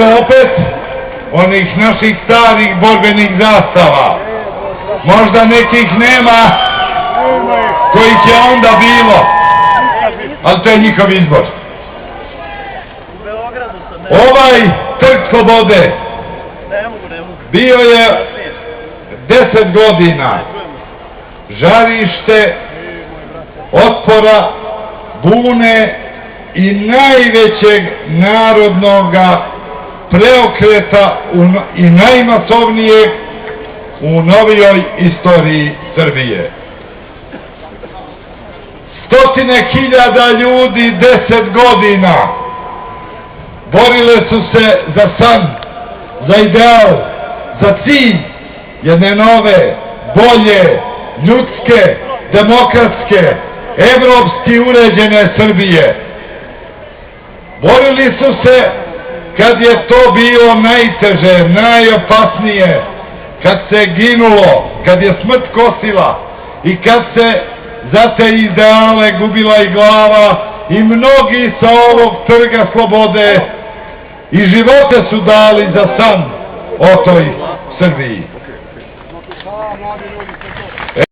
Opet onih naših starih borbenih zastava. Možda nekih nema kojih je onda bilo, ali to je njihov izbor. Ovaj Trg slobode bio je 10 godina žarište otpora, bune i najvećeg narodnoga preokreta i najmasovnijeg u novijoj istoriji Srbije. Stotine hiljada ljudi 10 godina borile su se za san, za ideal, za cilj jedne nove, bolje, ljudske, demokratske, evropski uređene Srbije. Borili su se kad je to bilo najteže, najopasnije, kad se ginulo, kad je smrt kosila i kad se za te ideale gubila i glava i mnogi sa ovog Trga slobode i živote su dali za san o toj Srbiji.